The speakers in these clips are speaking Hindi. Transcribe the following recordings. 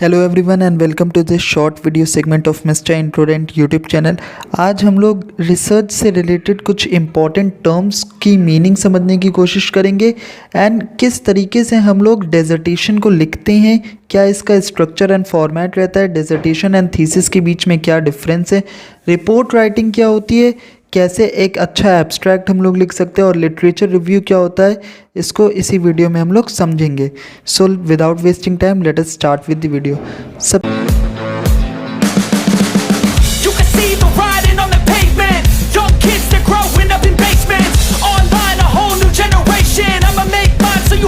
Hello everyone and welcome to this short video segment of mister introdent YouTube channel. आज हम लोग रिसर्च से रिलेटेड कुछ इम्पॉर्टेंट टर्म्स की मीनिंग समझने की कोशिश करेंगे एंड किस तरीके से हम लोग डेजर्टेशन को लिखते हैं, क्या इसका स्ट्रक्चर एंड फॉर्मेट रहता है, डेजर्टेशन एंड थीसिस के बीच में क्या डिफरेंस है, रिपोर्ट राइटिंग क्या होती है, कैसे एक अच्छा एब्स्ट्रैक्ट हम लोग लिख सकते हैं और लिटरेचर रिव्यू क्या होता है, इसको इसी वीडियो में हम लोग समझेंगे। So without wasting time let us start with the video. सब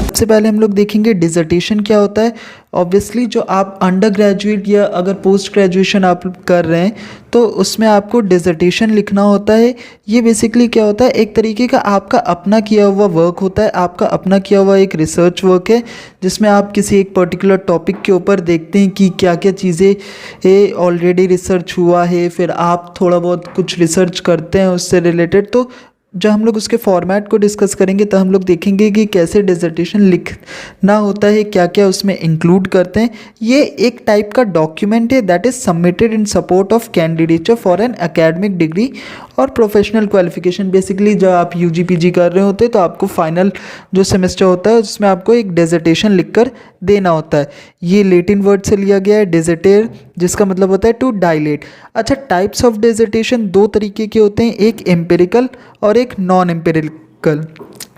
सबसे पहले हम लोग देखेंगे डिसर्टेशन क्या होता है। ऑब्वियसली जो आप अंडर ग्रेजुएट या अगर पोस्ट ग्रेजुएशन आप कर रहे हैं तो उसमें आपको डिसर्टेशन लिखना होता है। ये बेसिकली क्या होता है, एक तरीके का आपका अपना किया हुआ वर्क होता है, आपका अपना किया हुआ एक रिसर्च वर्क है जिसमें आप किसी एक पर्टिकुलर टॉपिक के ऊपर देखते हैं कि क्या क्या चीज़ें ऑलरेडी रिसर्च हुआ है, फिर आप थोड़ा बहुत कुछ रिसर्च करते हैं उससे रिलेटेड। तो जब हम लोग उसके फॉर्मेट को डिस्कस करेंगे तो हम लोग देखेंगे कि कैसे डिसर्टेशन लिखना होता है, क्या क्या उसमें इंक्लूड करते हैं। ये एक टाइप का डॉक्यूमेंट है that is submitted in support of candidature for an academic degree और प्रोफेशनल क्वालिफिकेशन। बेसिकली जब आप यूजी पीजी कर रहे होते हैं तो आपको फाइनल जो सेमेस्टर होता है उसमें आपको एक डिसर्टेशन लिखकर देना होता है। ये लैटिन वर्ड से लिया गया है डिसर्टेर, जिसका मतलब होता है टू डायलेट। अच्छा, टाइप्स ऑफ डिसर्टेशन दो तरीके के होते हैं, एक एम्पिरिकल और एक नॉन एम्पिरिकल।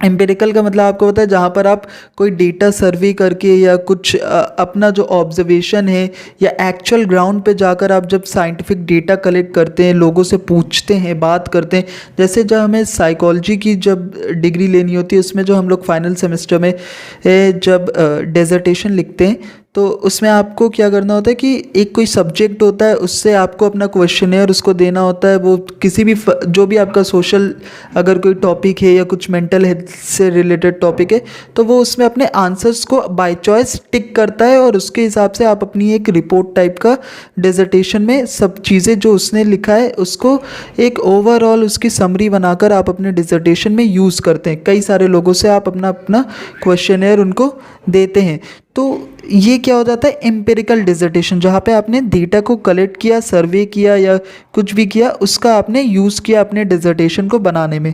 एम्पिरिकल का मतलब आपको पता है जहाँ पर आप कोई डेटा सर्वे करके या कुछ अपना जो ऑब्जर्वेशन है या एक्चुअल ग्राउंड पे जाकर आप जब साइंटिफिक डेटा कलेक्ट करते हैं, लोगों से पूछते हैं, बात करते हैं। जैसे जब हमें साइकोलॉजी की जब डिग्री लेनी होती है उसमें जो हम लोग फाइनल सेमेस्टर में जब डिसर्टेशन लिखते हैं तो उसमें आपको क्या करना होता है कि एक कोई सब्जेक्ट होता है उससे आपको अपना क्वेश्चनेयर उसको देना होता है। वो किसी भी जो भी आपका सोशल अगर कोई टॉपिक है या कुछ मेंटल हेल्थ से रिलेटेड टॉपिक है तो वो उसमें अपने आंसर्स को बाय चॉइस टिक करता है और उसके हिसाब से आप अपनी एक रिपोर्ट टाइप का डिसर्टेशन में सब चीज़ें जो उसने लिखा है उसको एक ओवरऑल उसकी समरी बनाकर आप अपने डिसर्टेशन में यूज़ करते हैं। कई सारे लोगों से आप अपना अपना क्वेश्चनेयर उनको देते हैं। तो ये क्या हो जाता है, एम्पिरिकल डिसर्टेशन, जहाँ पे आपने डेटा को कलेक्ट किया, सर्वे किया या कुछ भी किया, उसका आपने यूज़ किया अपने डिसर्टेशन को बनाने में।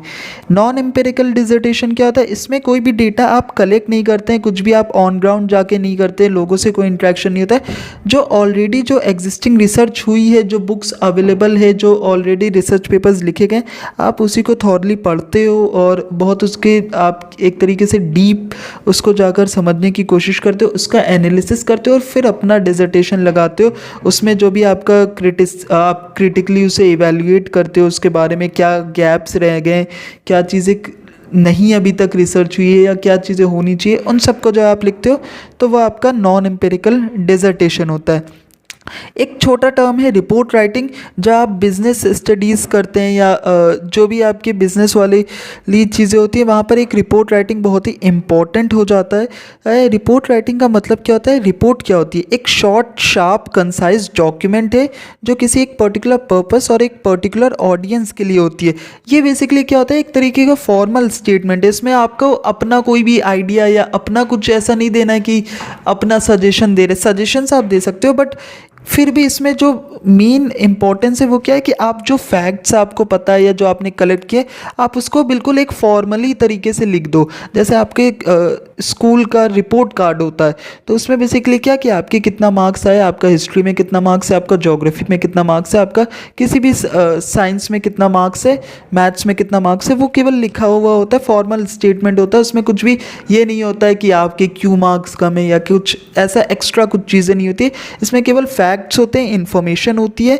नॉन एम्पिरिकल डिसर्टेशन क्या होता है, इसमें कोई भी डेटा आप कलेक्ट नहीं करते हैं, कुछ भी आप ऑन ग्राउंड जाके नहीं करते, लोगों से कोई इंटरेक्शन नहीं होता है। जो ऑलरेडी जो एग्जिस्टिंग रिसर्च हुई है, जो बुक्स अवेलेबल है, जो ऑलरेडी रिसर्च पेपर्स लिखे गए, आप उसी को थॉरली पढ़ते हो और बहुत उसके आप एक तरीके से डीप उसको जाकर समझने की कोशिश करते हो, उसका एनालिसिस करते हो और फिर अपना डिसर्टेशन लगाते हो। उसमें जो भी आपका आप क्रिटिकली उसे इवैल्यूएट करते हो, उसके बारे में क्या गैप्स रह गए, क्या चीज़ें नहीं अभी तक रिसर्च हुई है या क्या चीज़ें होनी चाहिए, उन सबको जो आप लिखते हो तो वह आपका नॉन एम्पिरिकल डिसर्टेशन होता है। एक छोटा टर्म है रिपोर्ट राइटिंग। जब आप बिज़नेस स्टडीज़ करते हैं या जो भी आपके बिज़नेस वाली चीज़ें होती हैं वहाँ पर एक रिपोर्ट राइटिंग बहुत ही इम्पॉर्टेंट हो जाता है। रिपोर्ट राइटिंग का मतलब क्या होता है, रिपोर्ट क्या होती है, एक शॉर्ट शार्प कंसाइज डॉक्यूमेंट है जो किसी एक पर्टिकुलर पर्पस और एक पर्टिकुलर ऑडियंस के लिए होती है। ये बेसिकली क्या होता है, एक तरीके का फॉर्मल स्टेटमेंट है। इसमें आपको अपना कोई भी आइडिया या अपना कुछ ऐसा नहीं देना है कि अपना सजेशन दे रहे, सजेशंस आप दे सकते हो बट फिर भी इसमें जो मेन इंपॉर्टेंस है वो क्या है कि आप जो फैक्ट्स आपको पता है या जो आपने कलेक्ट किए आप उसको बिल्कुल एक फॉर्मली तरीके से लिख दो। जैसे आपके स्कूल का रिपोर्ट कार्ड होता है तो उसमें बेसिकली क्या कि आपके कितना मार्क्स आए, आपका हिस्ट्री में कितना मार्क्स है, आपका ज्योग्राफी में कितना मार्क्स है, आपका किसी भी साइंस में कितना मार्क्स है, मैथ्स में कितना मार्क्स है, वो केवल लिखा हुआ होता है, फॉर्मल स्टेटमेंट होता है। उसमें कुछ भी ये नहीं होता है कि आपके क्यों मार्क्स कम है या कुछ ऐसा एक्स्ट्रा कुछ चीज़ें नहीं होती। इसमें केवल फैक्ट्स होते हैं, इन्फॉर्मेशन होती है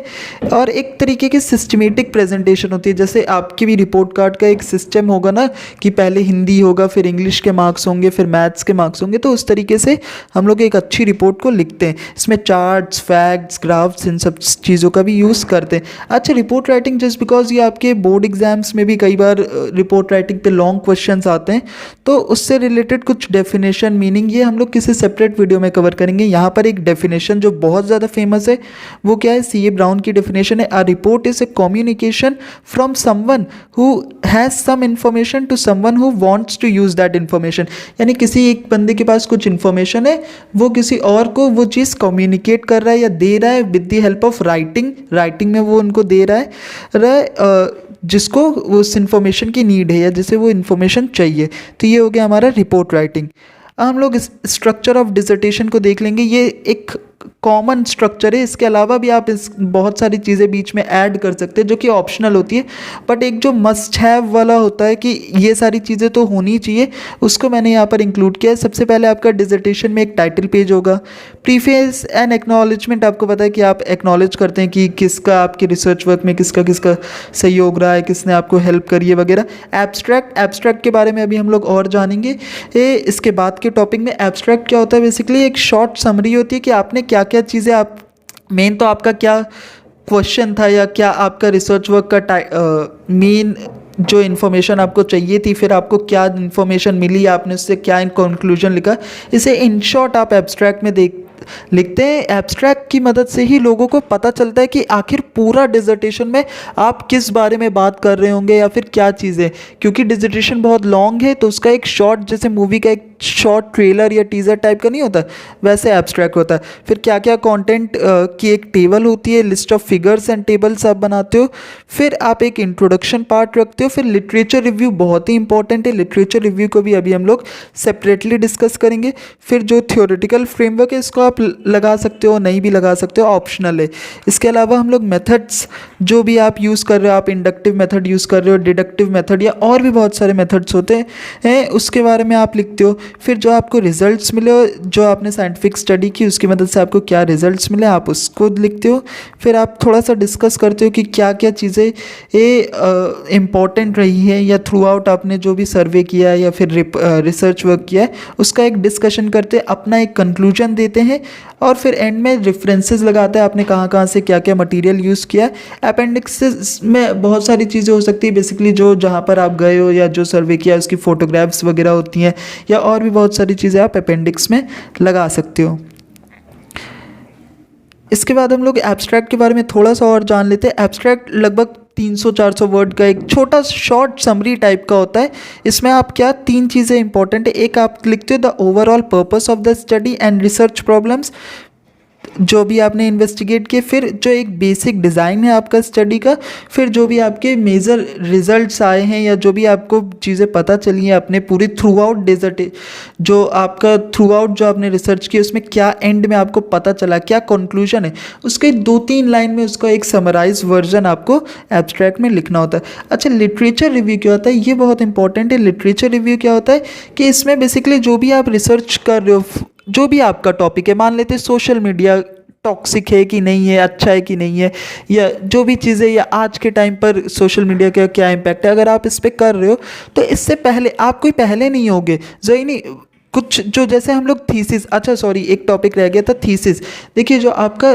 और एक तरीके की सिस्टमेटिक प्रेजेंटेशन होती है। जैसे आपकी भी रिपोर्ट कार्ड का एक सिस्टम होगा ना कि पहले हिंदी होगा, फिर इंग्लिश के मार्क्स होंगे, फिर मैथ्स के मार्क्स होंगे, तो उस तरीके से हम लोग एक अच्छी रिपोर्ट को लिखते हैं। इसमें चार्ट्स, फैक्ट्स, ग्राफ्स, इन सब चीज़ों का भी यूज़ करते हैं। अच्छा, रिपोर्ट राइटिंग जस्ट बिकॉज ये आपके बोर्ड एग्जाम्स में भी कई बार रिपोर्ट राइटिंग पे लॉन्ग क्वेश्चंस आते हैं तो उससे रिलेटेड कुछ डेफिनेशन, मीनिंग, ये हम लोग किसी सेपरेट वीडियो में कवर करेंगे। यहाँ पर एक डेफिनेशन जो बहुत ज़्यादा फेमस है, वो क्या है, सीए ब्राउन की डेफिनेशन है, a report is a communication from someone who has some information to someone who wants to use that information. यानी किसी एक बंदे के पास कुछ इंफॉर्मेशन है, वो किसी और को वो चीज़ कम्युनिकेट कर रहा है या दे रहा है with the help of writing में वो उनको दे रहा है जिसको उस इंफॉर्मेशन की नीड है या जिसे वो इन्फॉर्मेशन चाहिए। तो ये हो गया हमारा रिपोर्ट राइटिंग। हम लोग इस स्ट्रक्चर ऑफ डिसर्टेशन को देख लेंगे। ये एक कॉमन स्ट्रक्चर है, इसके अलावा भी आप इस बहुत सारी चीज़ें बीच में ऐड कर सकते हैं जो कि ऑप्शनल होती है, बट एक जो मस्ट हैव वाला होता है कि ये सारी चीज़ें तो होनी चाहिए, उसको मैंने यहाँ पर इंक्लूड किया है। सबसे पहले आपका डिसर्टेशन में एक टाइटल पेज होगा, प्रीफेस एंड एक्नॉलेजमेंट, आपको पता है कि आप एक्नॉलेज करते हैं कि किसका आपके रिसर्च वर्क में किसका किसका सहयोग रहा है, किसने आपको हेल्प करी है वगैरह। एब्स्ट्रैक्ट के बारे में अभी हम लोग और जानेंगे। इसके बाद के टॉपिक में एब्स्ट्रैक्ट क्या होता है, बेसिकली एक शॉर्ट समरी होती है कि आपने क्या क्या चीज़ें, आप मेन तो आपका क्या क्वेश्चन था या क्या आपका रिसर्च वर्क का मेन जो इन्फॉर्मेशन आपको चाहिए थी, फिर आपको क्या इन्फॉर्मेशन मिली, आपने उससे क्या कंक्लूजन लिखा, इसे इन शॉर्ट आप एब्स्ट्रैक्ट में लिखते हैं। एब्स्ट्रैक्ट की मदद से ही लोगों को पता चलता है कि आखिर पूरा डिसर्टेशन में आप किस बारे में बात कर रहे होंगे या फिर क्या चीज़ें, क्योंकि डिसर्टेशन बहुत लॉन्ग है तो उसका एक शॉर्ट, जैसे मूवी का एक शॉर्ट ट्रेलर या टीज़र टाइप का नहीं होता, वैसे एब्स्ट्रैक्ट होता है। फिर क्या क्या कंटेंट की एक टेबल होती है, list of figures and tables आप बनाते हो, फिर आप एक इंट्रोडक्शन पार्ट रखते हो, फिर लिटरेचर रिव्यू बहुत ही इंपॉर्टेंट है, लिटरेचर रिव्यू को भी अभी हम लोग सेपरेटली डिस्कस करेंगे। फिर जो थ्योरेटिकल फ्रेमवर्क है इसको आप लगा सकते हो, नहीं भी लगा सकते हो, ऑप्शनल है। इसके अलावा हम लोग मेथड्स जो भी आप यूज़ कर रहे हो, आप इंडक्टिव मेथड यूज़ कर रहे हो, डिडक्टिव मेथड या और भी बहुत सारे मेथड्स होते हैं, उसके बारे में आप लिखते हो। फिर जो आपको रिजल्ट्स मिले, जो आपने साइंटिफिक स्टडी की उसकी मदद से आपको क्या रिजल्ट्स मिले, आप उसको लिखते हो। फिर आप थोड़ा सा डिस्कस करते हो कि क्या क्या चीज़ें ये इम्पॉर्टेंट रही है या थ्रू आउट आपने जो भी सर्वे किया है या फिर रिसर्च वर्क किया है उसका एक डिस्कशन करते, अपना एक कंक्लूजन देते हैं, और फिर एंड में रेफरेंसेस लगाते हैं आपने कहाँ कहाँ से क्या क्या मटेरियल यूज़ किया है। अपेंडिक्सेस में बहुत सारी चीज़ें हो सकती है, बेसिकली जो जहाँ पर आप गए हो या जो सर्वे किया उसकी फ़ोटोग्राफ्स वगैरह होती हैं, या और भी बहुत सारी चीज़ें आप अपेंडिक्स में लगा सकते हो। इसके बाद हम लोग एब्स्ट्रैक्ट के बारे में थोड़ा सा और जान लेते हैं। एब्स्ट्रैक्ट लगभग 300-400 वर्ड का एक छोटा शॉर्ट समरी टाइप का होता है। इसमें आप क्या, तीन चीज़ें इंपॉर्टेंट है। एक आप लिखते हो the overall purpose of the study and research problems, जो भी आपने इन्वेस्टिगेट किए, फिर जो एक बेसिक डिज़ाइन है आपका स्टडी का, फिर जो भी आपके मेजर रिजल्ट्स आए हैं या जो भी आपको चीज़ें पता चली हैं अपने पूरी थ्रू आउट जो आपका थ्रू आउट जो आपने रिसर्च की उसमें क्या एंड में आपको पता चला, क्या कंक्लूजन है, उसके 2-3 लाइन में उसका एक समराइज वर्जन आपको एब्स्ट्रैक्ट में लिखना होता है। अच्छा, लिटरेचर रिव्यू क्या होता है, ये बहुत इंपॉर्टेंट है। लिटरेचर रिव्यू क्या होता है कि इसमें बेसिकली जो भी आप रिसर्च कर रहे हो, जो भी आपका टॉपिक है, मान लेते हैं सोशल मीडिया टॉक्सिक है कि नहीं है, अच्छा है कि नहीं है, या जो भी चीज़ें, या आज के टाइम पर सोशल मीडिया का क्या इम्पैक्ट है, अगर आप इस पर कर रहे हो तो इससे पहले आप कोई पहले नहीं होगे जो ही नहीं कुछ, जो जैसे हम लोग थीसिस, अच्छा सॉरी एक टॉपिक रह गया था, थीसिस। देखिए जो आपका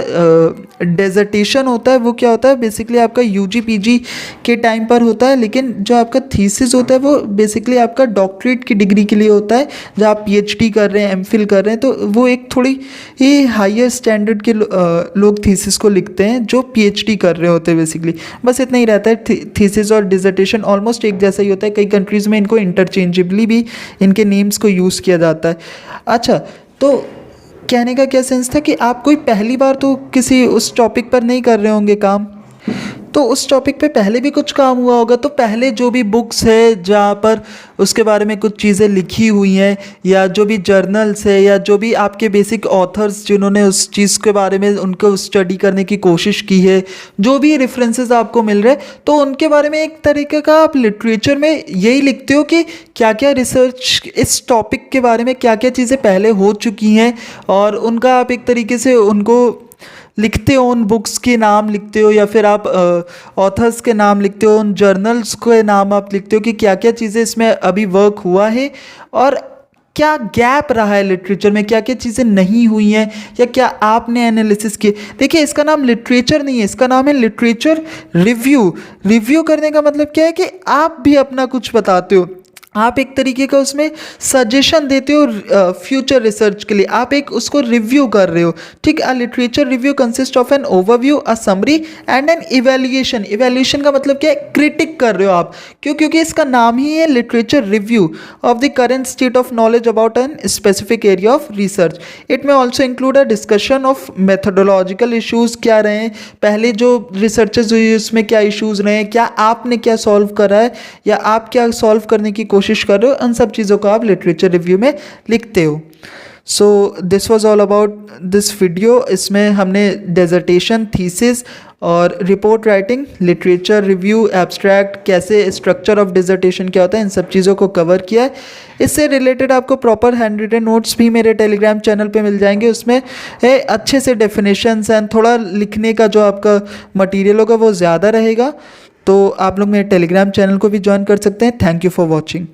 डेजर्टेशन होता है वो क्या होता है, बेसिकली आपका यूजी पीजी के टाइम पर होता है, लेकिन जो आपका थीसिस होता है वो बेसिकली आपका डॉक्टरेट की डिग्री के लिए होता है, जब आप पीएचडी कर रहे हैं, एमफिल कर रहे हैं, तो वो एक थोड़ी ही हायर स्टैंडर्ड के लोग थीसिस को लिखते हैं जो पीएचडी कर रहे होते हैं। बेसिकली बस इतना ही रहता है। थीसिस और डिजर्टेशन ऑलमोस्ट एक जैसा ही होता है, कई कंट्रीज़ में इनको इंटरचेंजेबली भी इनके नेम्स को यूज़ किया जाता है। अच्छा, तो कहने का क्या सेंस था कि आप कोई पहली बार तो किसी उस टॉपिक पर नहीं कर रहे होंगे काम, तो उस टॉपिक पे पहले भी कुछ काम हुआ होगा, तो पहले जो भी बुक्स है जहाँ पर उसके बारे में कुछ चीज़ें लिखी हुई हैं, या जो भी जर्नल्स है, या जो भी आपके बेसिक ऑथर्स जिन्होंने उस चीज़ के बारे में उनको स्टडी करने की कोशिश की है, जो भी रेफरेंसेस आपको मिल रहे हैं, तो उनके बारे में एक तरीके का आप लिटरेचर में यही लिखते हो कि क्या क्या रिसर्च, इस टॉपिक के बारे में क्या क्या चीज़ें पहले हो चुकी हैं, और उनका आप एक तरीके से उनको लिखते हो, उन बुक्स के नाम लिखते हो, या फिर आप ऑथर्स के नाम लिखते हो, उन जर्नल्स के नाम आप लिखते हो कि क्या क्या चीज़ें इसमें अभी वर्क हुआ है और क्या गैप रहा है लिटरेचर में, क्या क्या चीज़ें नहीं हुई हैं, या क्या आपने एनालिसिस किए। देखिए इसका नाम लिटरेचर नहीं है, इसका नाम है लिटरेचर रिव्यू। रिव्यू करने का मतलब क्या है कि आप भी अपना कुछ बताते हो, आप एक तरीके का उसमें सजेशन देते हो फ्यूचर रिसर्च के लिए, आप एक उसको रिव्यू कर रहे हो। ठीक, a literature review consist of an overview, a summary and an evaluation. Evaluation का मतलब क्या है, क्रिटिक कर रहे हो आप। क्यों? क्योंकि इसका नाम ही है literature review of the current state of knowledge about an specific area of research. It may also include a discussion of methodological issues क्या रहे हैं, पहले जो रिसर्चेज हुई उसमें क्या इशूज़ रहे हैं, क्या आपने क्या सॉल्व करा है या आप क्या सॉल्व करने की कोशिश कर रहे हो, उन सब चीज़ों को आप लिटरेचर रिव्यू में लिखते हो। So this was all about this video. इसमें हमने डेजर्टेशन, थीसिस और report writing, literature review, abstract, कैसे स्ट्रक्चर ऑफ डिसर्टेशन क्या होता है, इन सब चीज़ों को कवर किया है। इससे रिलेटेड आपको प्रॉपर हैंड रिटन नोट्स भी मेरे टेलीग्राम चैनल पे मिल जाएंगे। उसमें है अच्छे से डेफिनेशंस एंड थोड़ा लिखने का जो आपका मटेरियल होगा वो ज़्यादा रहेगा। तो आप लोग मेरे टेलीग्राम चैनल को भी ज्वाइन कर सकते हैं। Thank you for watching.